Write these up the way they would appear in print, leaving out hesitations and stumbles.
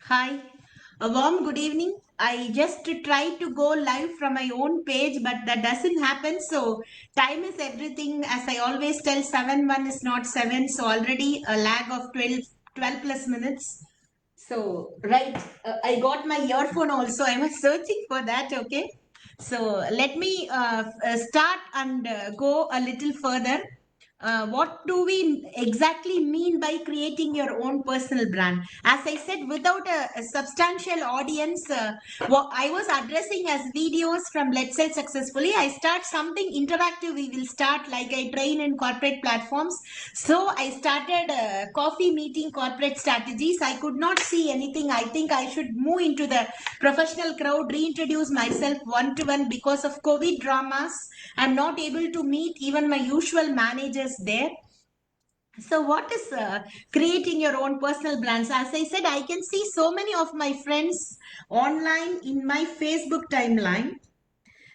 Hi, a warm good evening. I just tried to go live from my own page, but that doesn't happen. So, time is everything. As I always tell, 7 1 is not 7. So, already a lag of 12 plus minutes. So, right, I got my earphone also. I was searching for that. Okay. So, let me start and go a little further. What do we exactly mean by creating your own personal brand? As I said, without a substantial audience, what I was addressing as videos from Let's Sell Successfully, I start something interactive. We will start like I train in corporate platforms. So I started coffee meeting corporate strategies. I could not see anything. I think I should move into the professional crowd, reintroduce myself one to one because of COVID dramas. I'm not able to meet even my usual managers there. So, what is creating your own personal brands? As I said, I can see so many of my friends online in my Facebook timeline,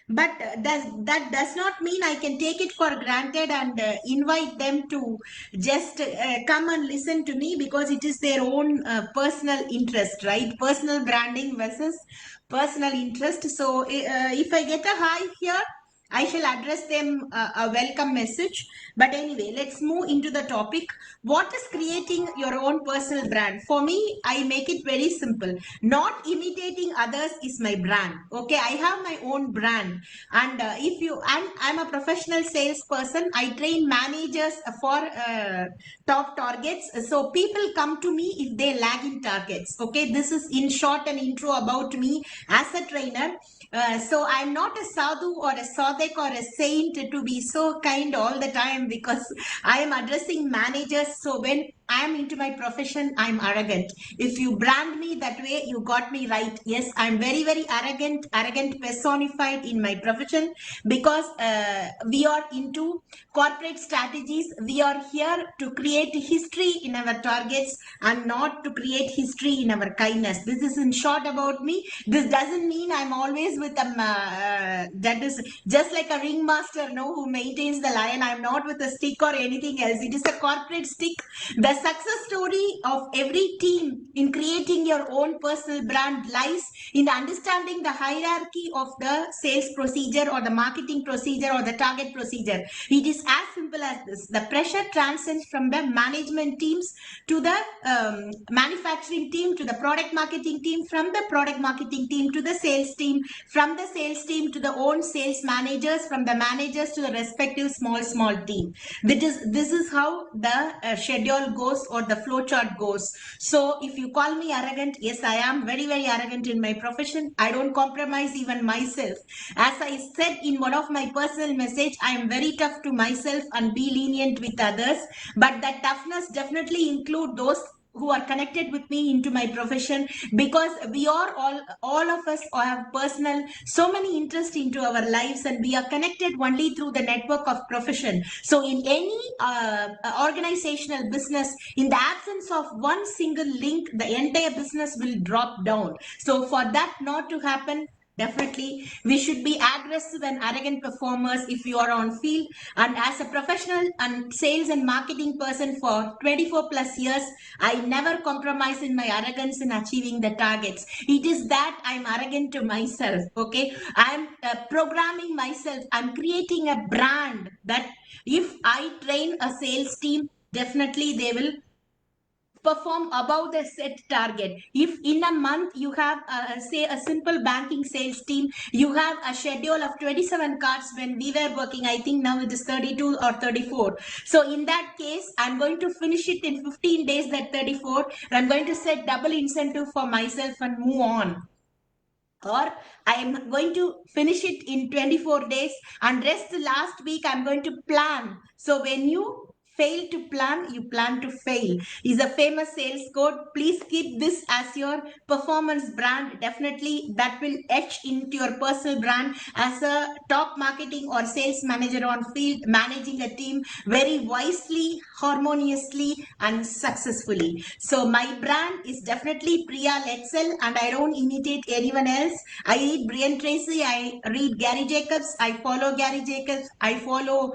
but that does not mean I can take it for granted and invite them to just come and listen to me because it is their own personal interest, right? Personal branding versus personal interest. So, if I get a hi here, I shall address them a welcome message. But anyway, let's move into the topic. What is creating your own personal brand? For me, I make it very simple. Not imitating others is my brand. Okay, I have my own brand. And if you, I'm a professional salesperson. I train managers for top targets. So people come to me if they lag in targets. Okay, this is in short an intro about me as a trainer. So I'm not a sadhu or a sadek or a saint to be so kind all the time because I am addressing managers. So when I'm into my profession, I'm arrogant. If you brand me that way, you got me right. Yes, I'm very, very arrogant personified in my profession because we are into corporate strategies. We are here to create history in our targets and not to create history in our kindness. This is in short about me. This doesn't mean I'm always with them. That is just like a ringmaster, no, who maintains the lion. I'm not with a stick or anything else. It is a corporate stick. The success story of every team in creating your own personal brand lies in understanding the hierarchy of the sales procedure or the marketing procedure or the target procedure. It is as simple as this. The pressure transcends from the management teams to the manufacturing team to the product marketing team, from the product marketing team to the sales team, from the sales team to the own sales managers, from the managers to the respective small team. This is how the schedule goes or the flow chart goes. So if you call me arrogant, yes, I am very, very arrogant in my profession. I don't compromise even myself. As I said in one of my personal message, I am very tough to myself and be lenient with others. But that toughness definitely include those who are connected with me into my profession, because we are all of us have personal so many interests into our lives, and we are connected only through the network of profession. So in any organizational business, in the absence of one single link, the entire business will drop down. So for that not to happen, definitely, we should be aggressive and arrogant performers if you are on field. And as a professional and sales and marketing person for 24 plus years, I never compromise in my arrogance in achieving the targets. It is that I'm arrogant to myself. Okay, I'm programming myself. I'm creating a brand that if I train a sales team, definitely they will perform above the set target. If in a month you have say a simple banking sales team, you have a schedule of 27 cards. When we were working, I think now it is 32 or 34. So in that case, I'm going to finish it in 15 days, that 34. I'm going to set double incentive for myself and move on. Or I am going to finish it in 24 days, and rest the last week I'm going to plan. So when you fail to plan, you plan to fail is a famous sales code. Please keep this as your performance brand. Definitely that will etch into your personal brand as a top marketing or sales manager on field, managing a team very wisely, harmoniously and successfully. So my brand is definitely Priya Letzel, and I don't imitate anyone else. I read Brian Tracy, I read Gary Jacobs, I follow Gary Jacobs, I follow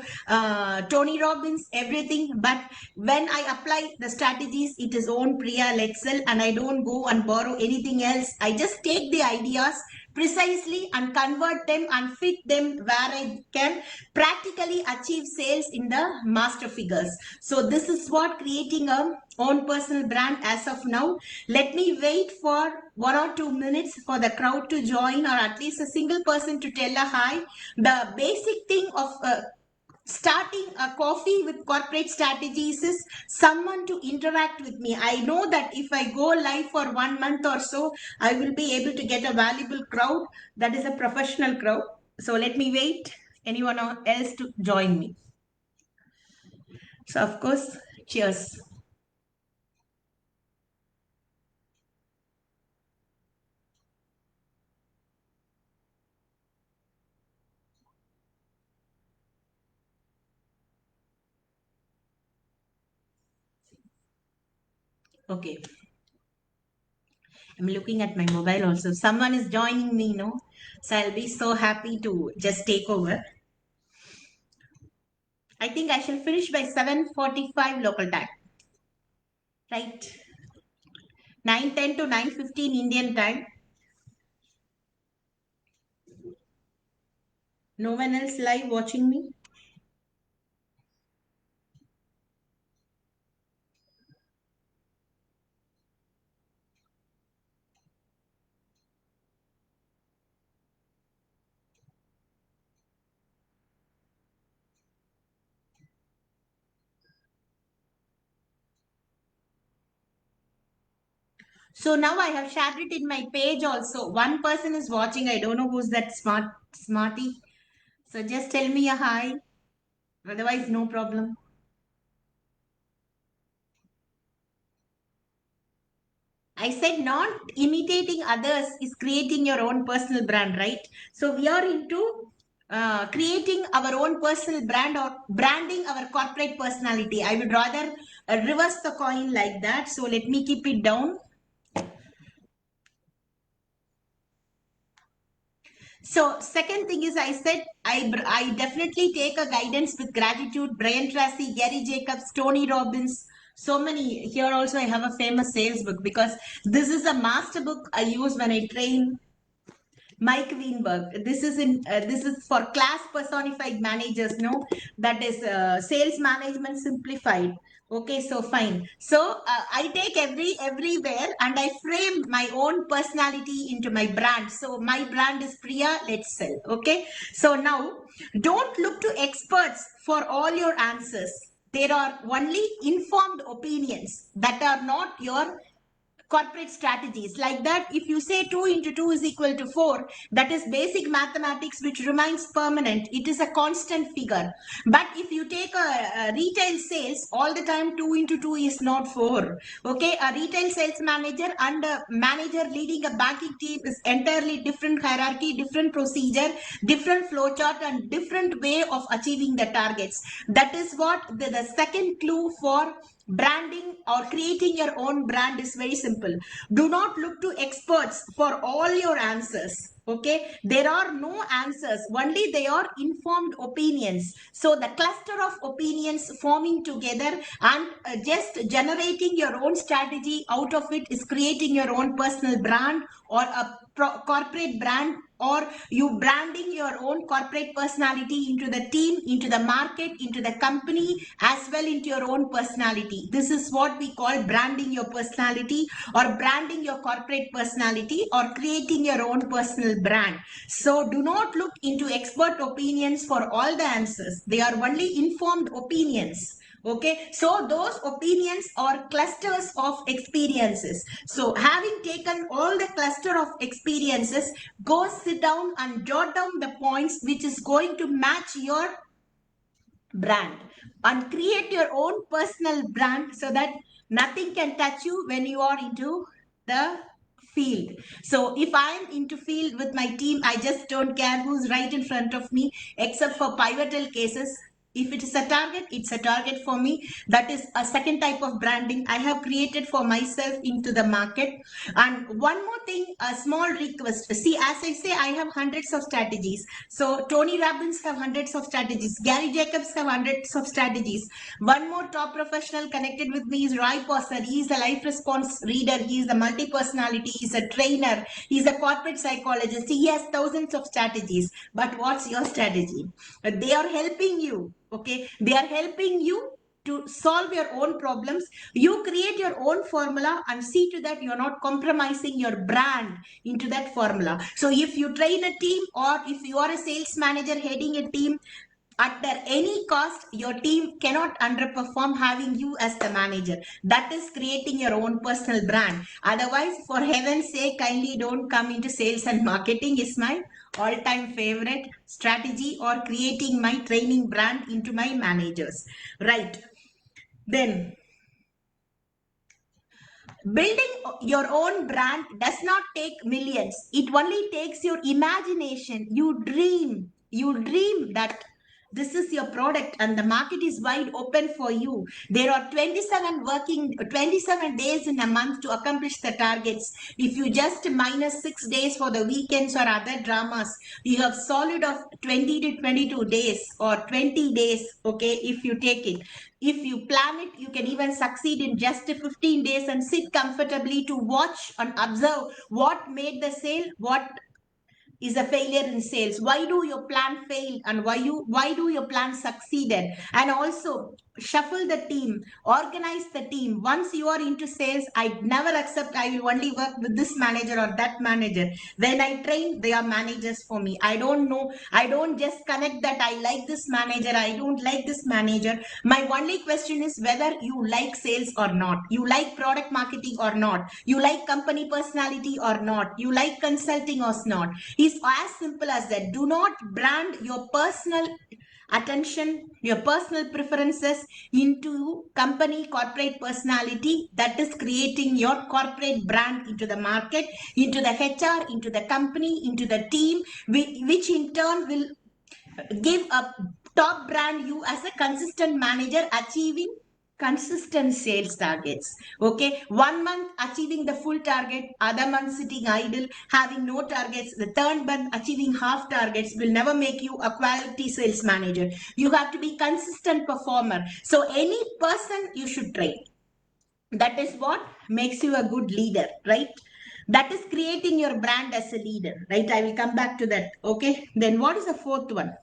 Tony Robbins, everything everything, but when I apply the strategies, it is own Priya Letzel, and I don't go and borrow anything else. I just take the ideas precisely and convert them and fit them where I can practically achieve sales in the master figures. So this is what creating a own personal brand as of now. Let me wait for 1 or 2 minutes for the crowd to join, or at least a single person to tell a hi. The basic thing of starting a coffee with corporate strategies is someone to interact with me. I know that if I go live for 1 month or so, I will be able to get a valuable crowd, that is a professional crowd. So let me wait anyone else to join me. So of course, cheers. Okay, I'm looking at my mobile also. Someone is joining me, no? So I'll be so happy to just take over. I think I shall finish by 7:45 local time. Right. 9:10 to 9:15 Indian time. No one else live watching me? So now I have shared it in my page also. One person is watching. I don't know who's that smarty. So just tell me a hi. Otherwise, no problem. I said not imitating others is creating your own personal brand, right? So we are into creating our own personal brand or branding our corporate personality. I would rather reverse the coin like that. So let me keep it down. So second thing is I said I definitely take a guidance with gratitude. Brian Tracy, Gary Jacobs, Tony Robbins. So many here also I have a famous sales book because this is a master book I use when I train Mike Weinberg. This is for class personified managers. No, that is sales management simplified. Okay, so fine. So I take everywhere and I frame my own personality into my brand. So my brand is Priya Let's Sell. Okay, so now don't look to experts for all your answers. There are only informed opinions that are not your corporate strategies. Like that, if you say 2 into 2 is equal to 4, that is basic mathematics which remains permanent. It is a constant figure. But if you take a retail sales, all the time 2 into 2 is not 4. Okay, a retail sales manager and a manager leading a banking team is entirely different hierarchy, different procedure, different flow chart, and different way of achieving the targets. That is what the second clue for branding or creating your own brand is very simple. Do not look to experts for all your answers. Okay, there are no answers, only they are informed opinions. So the cluster of opinions forming together and just generating your own strategy out of it is creating your own personal brand or a corporate brand, or you branding your own corporate personality into the team, into the market, into the company, as well into your own personality. This is what we call branding your personality or branding your corporate personality or creating your own personal brand. So do not look into expert opinions for all the answers. They are only informed opinions. Okay, so those opinions are clusters of experiences. So having taken all the cluster of experiences, go sit down and jot down the points which is going to match your brand and create your own personal brand so that nothing can touch you when you are into the field. So if I'm into field with my team, I just don't care who's right in front of me except for pivotal cases. If it is a target, it's a target for me. That is a second type of branding I have created for myself into the market. And one more thing, a small request. See, as I say, I have hundreds of strategies. So Tony Robbins have hundreds of strategies. Gary Jacobs have hundreds of strategies. One more top professional connected with me is Roy Posser. He is a life response reader. He is a multi-personality. He's a trainer. He's a corporate psychologist. He has thousands of strategies. But what's your strategy? They are helping you. Okay, they are helping you to solve your own problems. You create your own formula and see to that you're not compromising your brand into that formula. So if you train a team, or if you are a sales manager heading a team, at any cost, your team cannot underperform having you as the manager. That is creating your own personal brand. Otherwise, for heaven's sake, kindly don't come into sales and marketing is my all-time favorite strategy, or creating my training brand into my managers. Right. Then, building your own brand does not take millions. It only takes your imagination. You dream that this is your product and the market is wide open for you. There are 27 days in a month to accomplish the targets. If you just minus 6 days for the weekends or other dramas, you have solid of 20 to 22 days or 20 days. Okay, if you take it, if you plan it, you can even succeed in just 15 days and sit comfortably to watch and observe what made the sale, what is a failure in sales, why do your plan fail, and why do your plan succeeded. And also shuffle the team, organize the team. Once you are into sales, I never accept I will only work with this manager or that manager. When I train, they are managers for me. I don't know, I don't just connect that I like this manager, I don't like this manager. My only question is whether you like sales or not, you like product marketing or not, you like company personality or not, you like consulting or not. It's as simple as that. Do not brand your personal attention, your personal preferences into company corporate personality. That is creating your corporate brand into the market, into the HR, into the company, into the team, which in turn will give a top brand you as a consistent manager achieving consistent sales targets. Okay, 1 month achieving the full target, other month sitting idle having no targets, the third month achieving half targets will never make you a quality sales manager. You have to be consistent performer. So any person you should train, that is what makes you a good leader, right? That is creating your brand as a leader, right? I will come back to that. Okay, then what is the fourth one?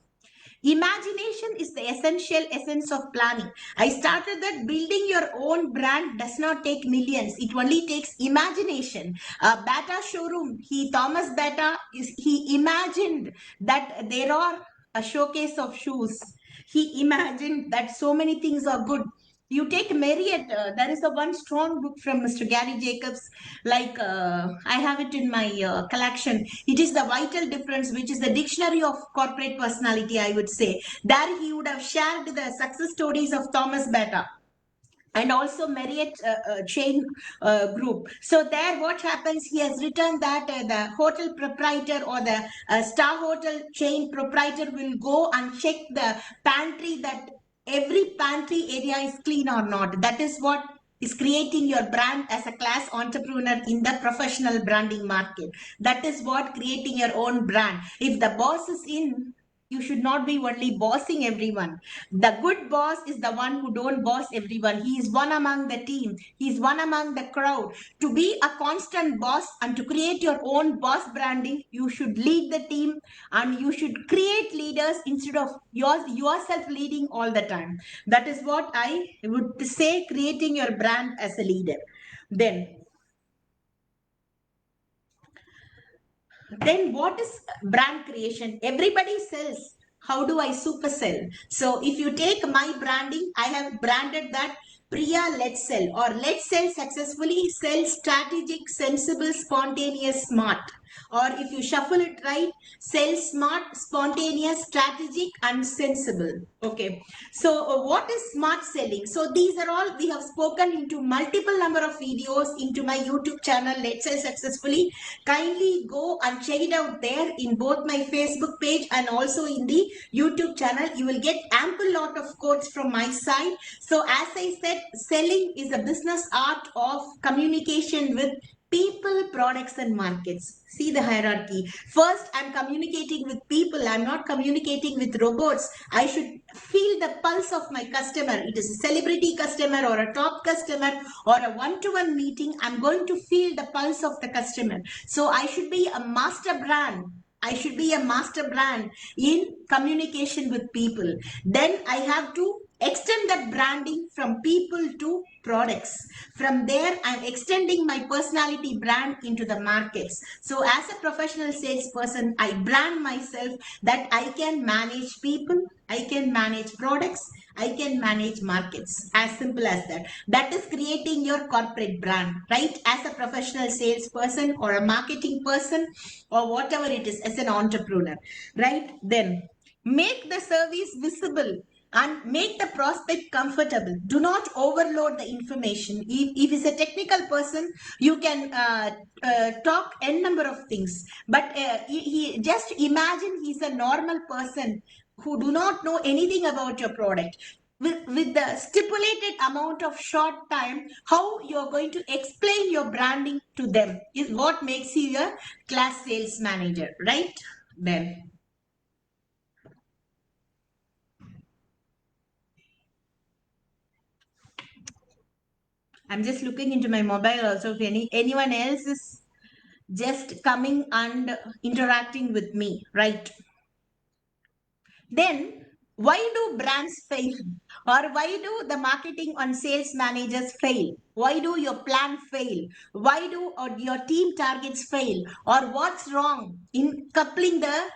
Imagination is the essential essence of planning. I started that building your own brand does not take millions. It only takes imagination. Bata showroom, Thomas Bata, he imagined that there are a showcase of shoes. He imagined that so many things are good. You take Marriott, there is a one strong book from Mr. Gary Jacobs, like I have it in my collection. It is the Vital Difference, which is the dictionary of corporate personality, I would say. There he would have shared the success stories of Thomas Bata and also Marriott chain group. So there what happens, he has written that the hotel proprietor or the star hotel chain proprietor will go and check the pantry, that every pantry area is clean or not. That is what is creating your brand as a class entrepreneur in the professional branding market. That is what creating your own brand. If the boss is in, you should not be only bossing everyone. The good boss is the one who don't boss everyone. He is one among the team. He is one among the crowd. To be a constant boss and to create your own boss branding, you should lead the team and you should create leaders instead of yourself leading all the time. That is what I would say, creating your brand as a leader. Then what is brand creation? Everybody sells. How do I super sell? So if you take my branding, I have branded that Priya Let's Sell, or Let's Sell Successfully, Sell Strategic, Sensible, Spontaneous, Smart. Or if you shuffle it right, sell smart, spontaneous, strategic, and sensible. Okay. So what is smart selling? So these are all we have spoken into multiple number of videos into my YouTube channel, Let's Sell Successfully. Kindly go and check it out there in both my Facebook page and also in the YouTube channel. You will get ample lot of quotes from my side. So as I said, selling is a business art of communication with people, products, and markets. See the hierarchy. First, I'm communicating with people. I'm not communicating with robots. I should feel the pulse of my customer. It is a celebrity customer or a top customer or a one-to-one meeting. I'm going to feel the pulse of the customer. So I should be a master brand. I should be a master brand in communication with people. Then I have to extend that branding from people to products. From there, I'm extending my personality brand into the markets. So as a professional salesperson, I brand myself that I can manage people, I can manage products, I can manage markets. As simple as that. That is creating your corporate brand, right? As a professional salesperson or a marketing person or whatever it is, as an entrepreneur, right? Then make the service visible and make the prospect comfortable. Do not overload the information. If it's a technical person, you can talk n number of things. But he just imagine he's a normal person who do not know anything about your product. With the stipulated amount of short time, how you're going to explain your branding to them is what makes you a class sales manager, right? Then I'm just looking into my mobile also if anyone else is just coming and interacting with me, right? Then why do brands fail? Or why do the marketing and sales managers fail? Why do your plan fail? Why do or your team targets fail? Or what's wrong in coupling the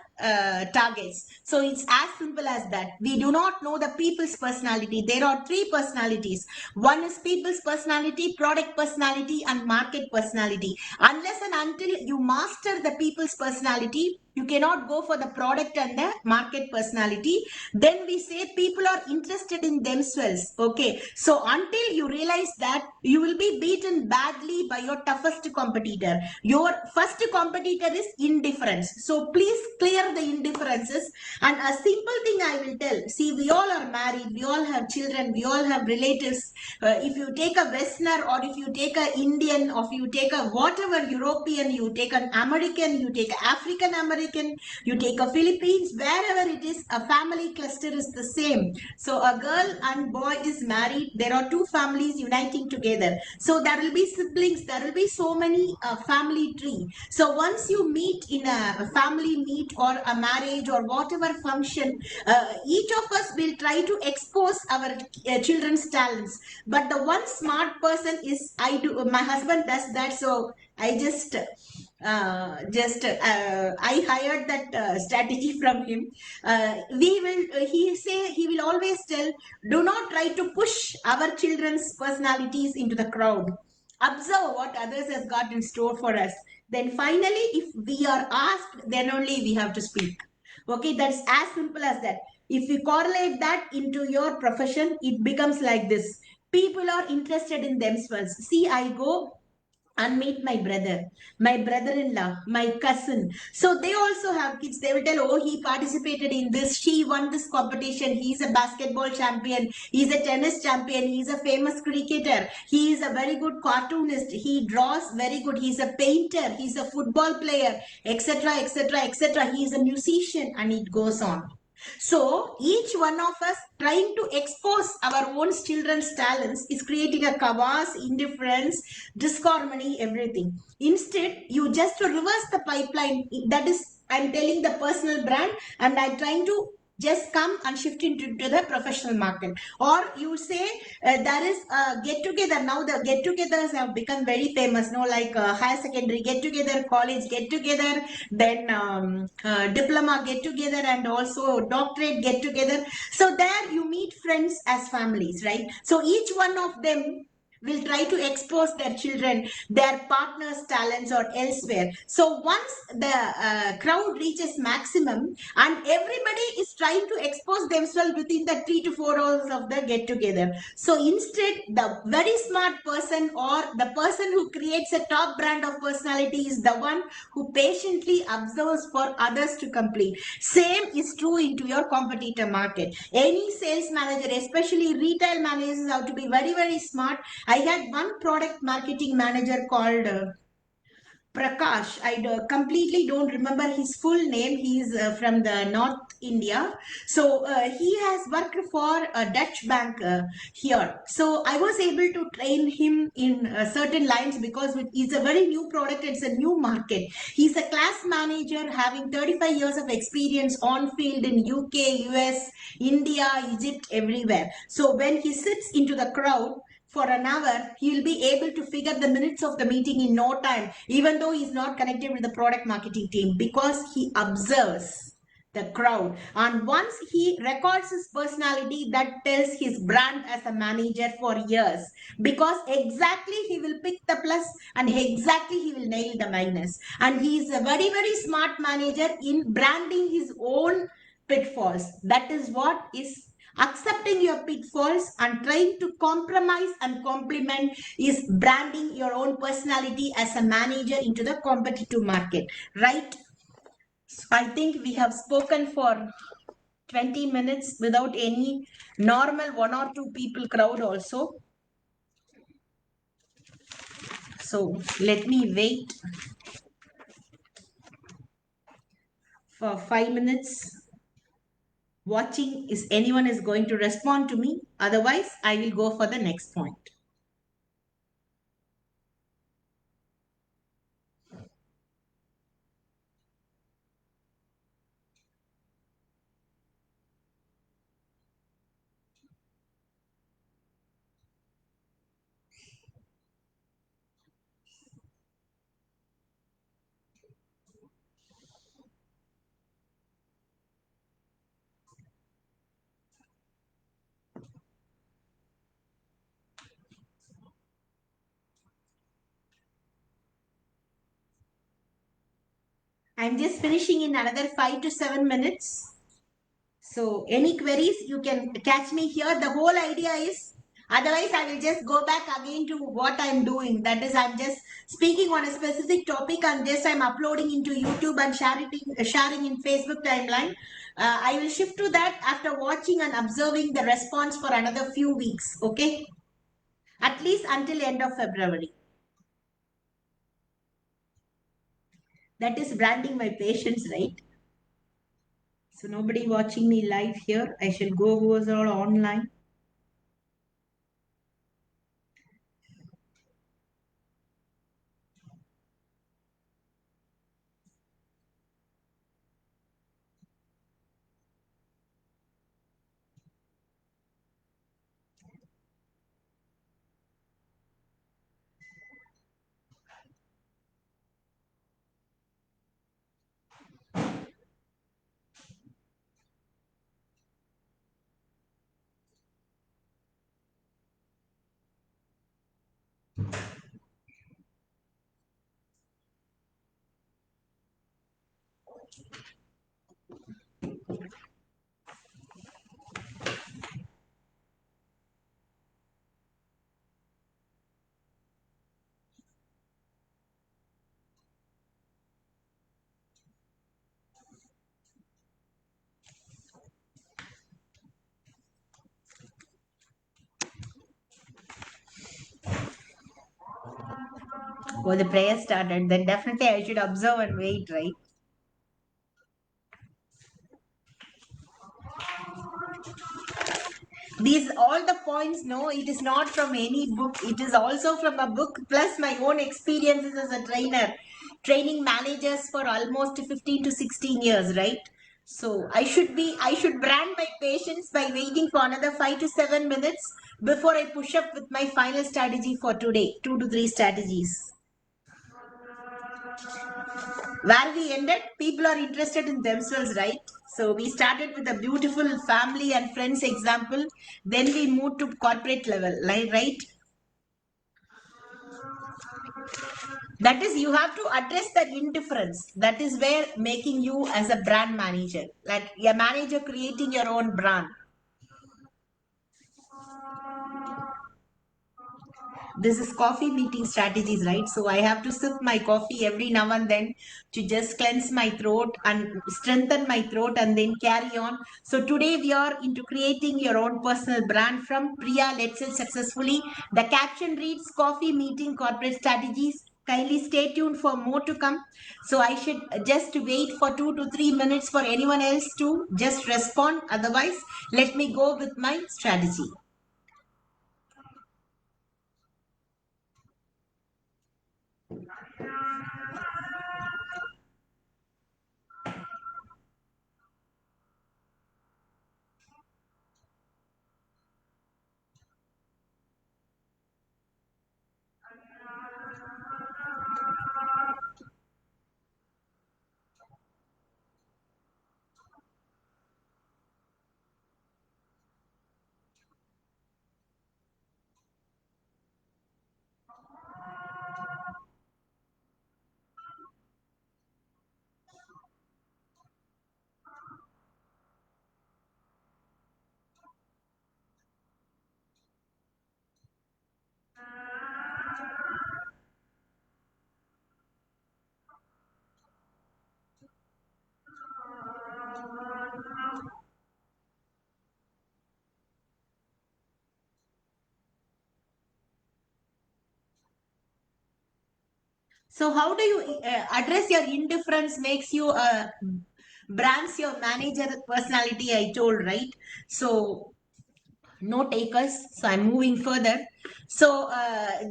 targets? So it's as simple as that. We do not know the people's personality. There are three personalities. One is people's personality, product personality, and market personality. Unless and until you master the people's personality, you cannot go for the product and the market personality. Then we say people are interested in themselves. Okay, so until you realize that, you will be beaten badly by your toughest competitor. Your first competitor is indifference, so please clear the indifferences. And a simple thing I will tell, see, we all are married, we all have children, we all have relatives. If you take a westerner or if you take a Indian or if you take a whatever European, you take an American, you take African American, you take a Philippines, wherever it is, a family cluster is the same. So a girl and boy is married, there are two families uniting together. So there will be siblings, there will be so many family tree. So once you meet in a family meet or a marriage or whatever function, each of us will try to expose our children's talents. But the one smart person is, I do, my husband does that. So I I hired that strategy from him. We will he will always tell, do not try to push our children's personalities into the crowd. Observe what others has got in store for us. Then finally, if we are asked, then only we have to speak. Okay, that's as simple as that. If you correlate that into your profession, it becomes like this. People are interested in themselves. See, I go and meet my brother-in-law, my cousin. So they also have kids. They will tell, oh, he participated in this, she won this competition, he's a basketball champion, he's a tennis champion, he's a famous cricketer, he is a very good cartoonist, he draws very good, he's a painter, he's a football player, etc., etc., etc. He is a musician, and it goes on. So each one of us trying to expose our own children's talents is creating a chaos, indifference, disharmony, everything. Instead, you just to reverse the pipeline. That is, I'm telling the personal brand, and I'm trying to just come and shift into the professional market. Or you say there is a get together. Now the get togethers have become very famous, no, like higher secondary get together, college get together, then diploma get together, and also doctorate get together. So there you meet friends as families, right? So each one of them will try to expose their children, their partner's talents or elsewhere. So once the crowd reaches maximum and everybody is trying to expose themselves within the 3 to 4 hours of the get together. So instead, the very smart person or the person who creates a top brand of personality is the one who patiently observes for others to complete. Same is true into your competitor market. Any sales manager, especially retail managers, have to be very, very smart. I had one product marketing manager called Prakash. I completely don't remember his full name. He's from the North India. So he has worked for a Dutch bank here. So I was able to train him in certain lines because it's a very new product. It's a new market. He's a class manager having 35 years of experience on field in UK, US, India, Egypt, everywhere. So when he sits into the crowd, for an hour, he will be able to figure the minutes of the meeting in no time, even though he's not connected with the product marketing team, because he observes the crowd. And once he records his personality, that tells his brand as a manager for years, because exactly he will pick the plus and exactly he will nail the minus. And he is a very, very smart manager in branding his own pitfalls. That is what is accepting your pitfalls and trying to compromise and complement is branding your own personality as a manager into the competitive market, right? So I think we have spoken for 20 minutes without any normal one or two people crowd also. So let me wait for 5 minutes watching if anyone is going to respond to me. Otherwise, I will go for the next point. I'm just finishing in another 5 to 7 minutes. So any queries, you can catch me here. The whole idea is, otherwise I will just go back again to what I'm doing. That is, I'm just speaking on a specific topic and just I'm uploading into YouTube and sharing in Facebook timeline. I will shift to that after watching and observing the response for another few weeks. Okay. At least until end of February. That is branding my patience, right? So nobody watching me live here. I shall go who was all online. Oh, the prayer started. Then definitely I should observe and wait, right? These all the points, no, it is not from any book. It is also from a book plus my own experiences as a trainer, training managers for almost 15 to 16 years, right? So I should brand my patients by waiting for another 5 to 7 minutes before I push up with my final strategy for today, 2 to 3 strategies. Where we ended, people are interested in themselves, right? So we started with a beautiful family and friends example. Then we moved to corporate level, right? That is, you have to address that indifference. That is where making you as a brand manager, like a manager creating your own brand. This is coffee meeting strategies, right? So I have to sip my coffee every now and then to just cleanse my throat and strengthen my throat and then carry on. So today we are into creating your own personal brand from Priya Let's Sell Successfully. The caption reads coffee meeting corporate strategies. Kindly stay tuned for more to come. So I should just wait for 2 to 3 minutes for anyone else to just respond. Otherwise, let me go with my strategy. So how do you address your indifference makes you brands your manager personality, I told, right? So no takers, so I'm moving further. So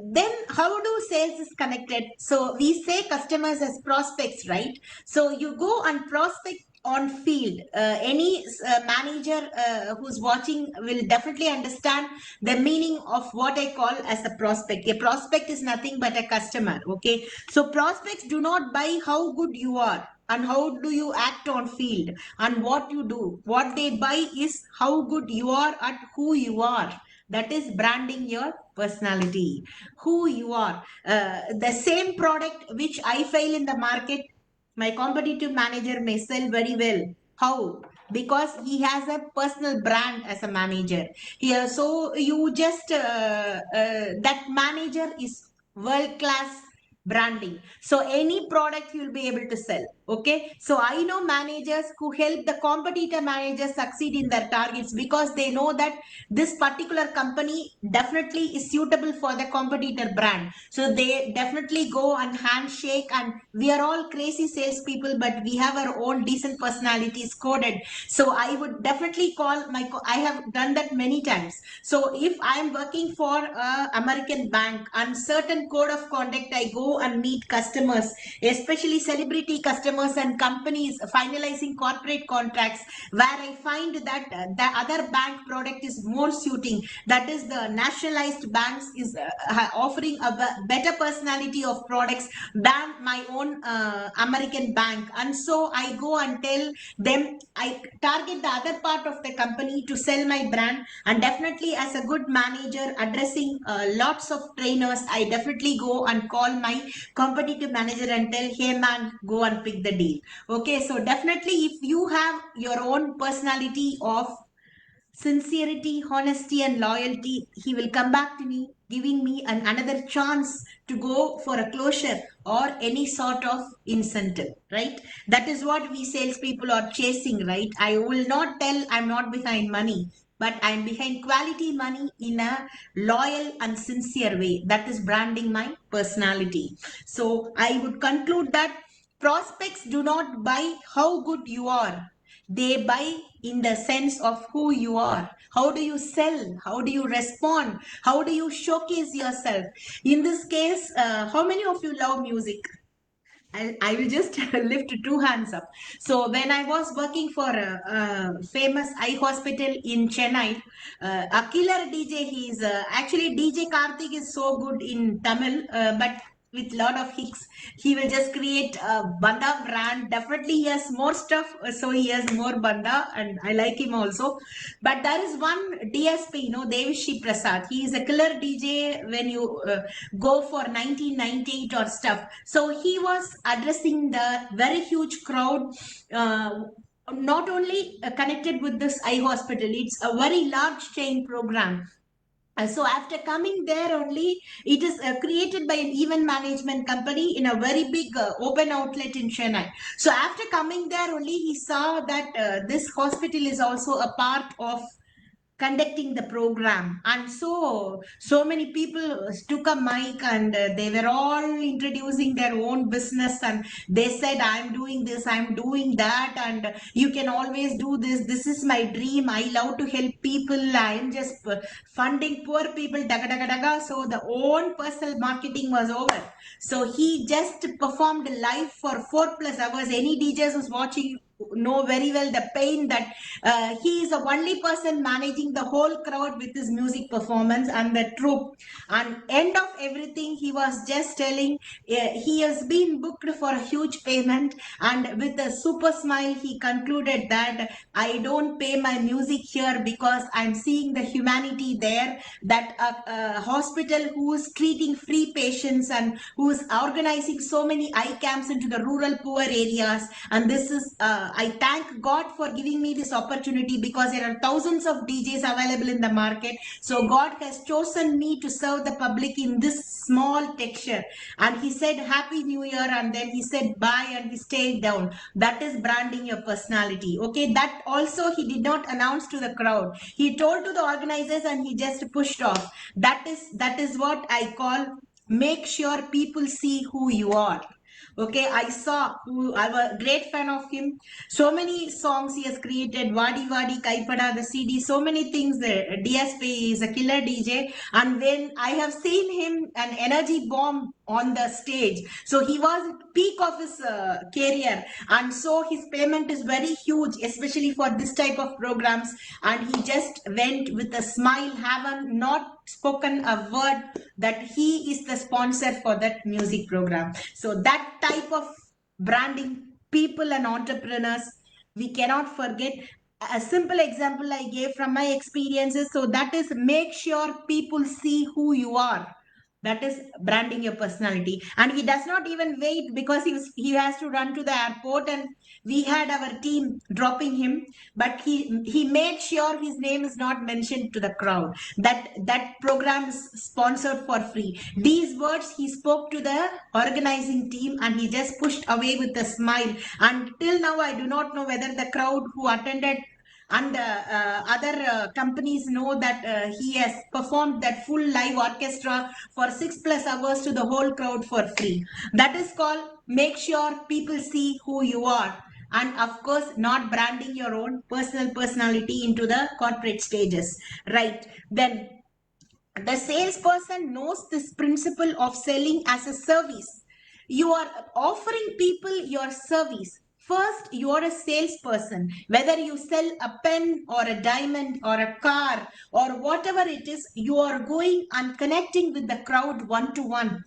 then how do sales is connected? So we say customers as prospects, right? So you go and prospect on field. Any manager who's watching will definitely understand the meaning of what I call as a prospect. A prospect is nothing but a customer. Okay, so prospects do not buy how good you are and how do you act on field and what you do. What they buy is how good you are at who you are. That is branding your personality, who you are. The same product which I fail in the market, my competitive manager may sell very well. How? Because he has a personal brand as a manager. Yeah, so you just that manager is world class branding, so any product you'll be able to sell. Okay, so I know managers who help the competitor managers succeed in their targets because they know that this particular company definitely is suitable for the competitor brand, so they definitely go and handshake. And we are all crazy salespeople, but we have our own decent personalities coded. So I would definitely call I have done that many times. So if I am working for a American bank and certain code of conduct, I go and meet customers, especially celebrity customers and companies finalizing corporate contracts, where I find that the other bank product is more suiting. That is, the nationalized banks is offering a better personality of products than my own American bank. And so I go and tell them, I target the other part of the company to sell my brand. And definitely, as a good manager addressing lots of trainers, I definitely go and call my competitive manager and tell, hey man, go and pick the deal. Okay, so definitely, if you have your own personality of sincerity, honesty, and loyalty, he will come back to me, giving me another chance to go for a closure or any sort of incentive, right? That is what we salespeople are chasing, right? I will not tell I'm not behind money, but I'm behind quality money in a loyal and sincere way. That is branding my personality. So I would conclude that prospects do not buy how good you are, they buy in the sense of who you are. How do you sell? How do you respond? How do you showcase yourself? In this case, how many of you love music? I will just lift two hands up. So when I was working for a famous eye hospital in Chennai, a killer DJ, he's actually DJ Karthik is so good in Tamil, but with lot of hicks. He will just create a Banda brand. Definitely he has more stuff, so he has more Banda, and I like him also. But there is one DSP, Devishi Prasad. He is a killer DJ when you go for 1998 or stuff. So he was addressing the very huge crowd. Uh, Not only connected with this eye hospital, it's a very large chain program. So after coming there only, it is created by an event management company in a very big open outlet in Chennai. So after coming there only, he saw that this hospital is also a part of conducting the program, and so many people took a mic, and they were all introducing their own business, and they said, I'm doing this, I'm doing that, and you can always do this, this is my dream, I love to help people, I'm just funding poor people, daga daga daga. So the own personal marketing was over. So he just performed live for 4+ hours. Any DJs who's watching know very well the pain that he is the only person managing the whole crowd with his music performance and the troupe. And end of everything, he was just telling he has been booked for a huge payment, and with a super smile he concluded that I don't pay my music here because I'm seeing the humanity there, that a hospital who is treating free patients and who is organizing so many eye camps into the rural poor areas. And this is I thank God for giving me this opportunity, because there are thousands of DJs available in the market. So God has chosen me to serve the public in this small texture. And he said Happy New Year, and then he said bye, and he stayed down. That is branding your personality. Okay, that also he did not announce to the crowd. He told to the organizers and he just pushed off. That is what I call make sure people see who you are. Okay, I'm a great fan of him. So many songs he has created, Vadi Vadi, Kaipada, the CD, so many things there. DSP is a killer DJ. And when I have seen him, an energy bomb on the stage. So he was at peak of his career. And so his payment is very huge, especially for this type of programs. And he just went with a smile, haven't not spoken a word that he is the sponsor for that music program. So that type of branding, people and entrepreneurs, we cannot forget. A simple example I gave from my experiences. So that is make sure people see who you are. That is branding your personality. And he does not even wait, because he has to run to the airport, and we had our team dropping him, but he made sure his name is not mentioned to the crowd, that program is sponsored for free. These words he spoke to the organizing team, and he just pushed away with a smile. And till now I do not know whether the crowd who attended and other companies know that he has performed that full live orchestra for 6+ hours to the whole crowd for free. That is called make sure people see who you are. And of course, not branding your own personal personality into the corporate stages, right? Then the salesperson knows this principle of selling as a service. You are offering people your service. First, you are a salesperson. Whether you sell a pen or a diamond or a car or whatever it is, you are going and connecting with the crowd one to one.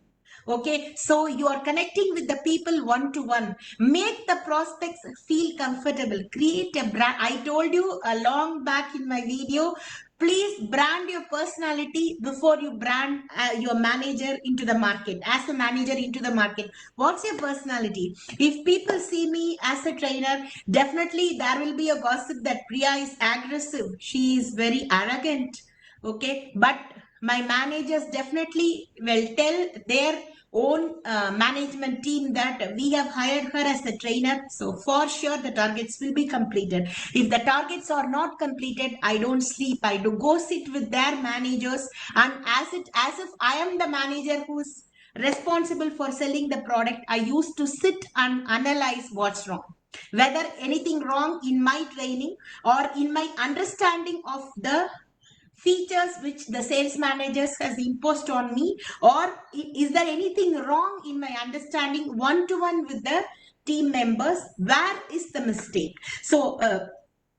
Okay, so you are connecting with the people one to one. Make the prospects feel comfortable. Create a brand. I told you a long back in my video, please brand your personality before you brand your manager into the market. As a manager into the market, what's your personality? If people see me as a trainer, definitely there will be a gossip that Priya is aggressive, she is very arrogant. Okay, but my managers definitely will tell their own management team that we have hired her as a trainer, so for sure the targets will be completed. If the targets are not completed, I don't sleep, I do go sit with their managers, and as if I am the manager who's responsible for selling the product, I used to sit and analyze what's wrong, whether anything wrong in my training or in my understanding of the features which the sales managers has imposed on me, or is there anything wrong in my understanding one to one with the team members, where is the mistake. So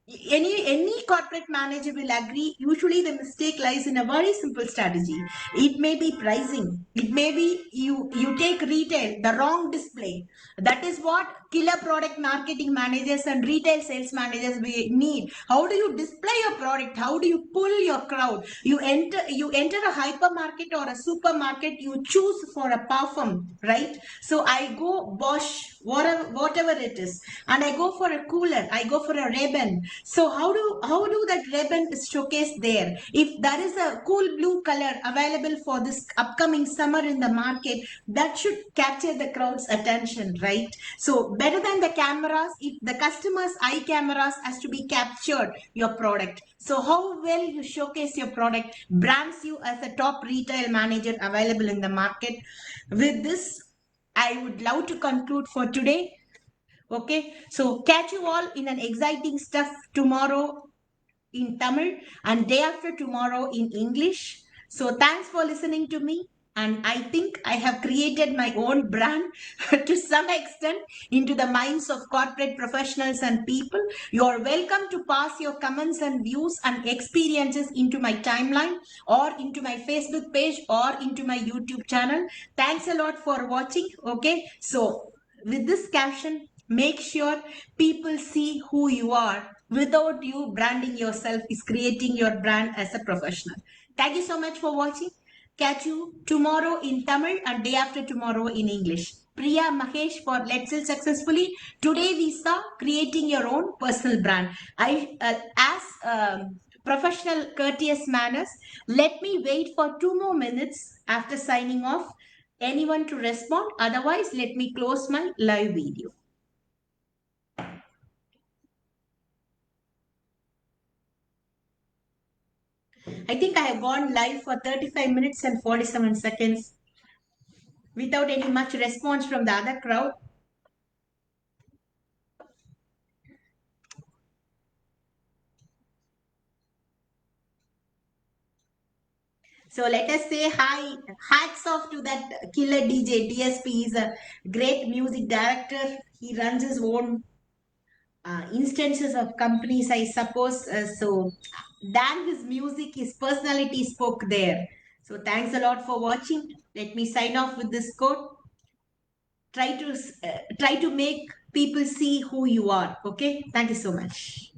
Any corporate manager will agree, usually the mistake lies in a very simple strategy. It may be pricing, it may be you take retail the wrong display. That is what killer product marketing managers and retail sales managers we need. How do you display your product? How do you pull your crowd? You enter a hypermarket or a supermarket, you choose for a parfum, right? So I go Bosch, whatever it is, and I go for a cooler, I go for a ribbon. So how do that ribbon is showcased there? If there is a cool blue color available for this upcoming summer in the market, that should capture the crowd's attention, right? So better than the cameras, if the customer's eye cameras has to be captured your product. So how well you showcase your product brands you as a top retail manager available in the market. With this, I would love to conclude for today. Okay, so catch you all in an exciting stuff tomorrow in Tamil and day after tomorrow in English. So thanks for listening to me. And I think I have created my own brand to some extent into the minds of corporate professionals and people. You're welcome to pass your comments and views and experiences into my timeline or into my Facebook page or into my YouTube channel. Thanks a lot for watching. Okay, so with this caption, make sure people see who you are. Without you branding yourself is creating your brand as a professional. Thank you so much for watching. Catch you tomorrow in Tamil and day after tomorrow in English. Priya Mahesh for Let's Sell Successfully. Today we saw creating your own personal brand. As professional courteous manners, let me wait for 2 more minutes after signing off. Anyone to respond? Otherwise, let me close my live video. I think I have gone live for 35 minutes and 47 seconds without any much response from the other crowd. So let us say hi, hats off to that killer DJ. DSP is a great music director. He runs his own instances of companies, I suppose. So Dan, his music, his personality spoke there. So thanks a lot for watching. Let me sign off with this quote. Try to make people see who you are. Okay. Thank you so much.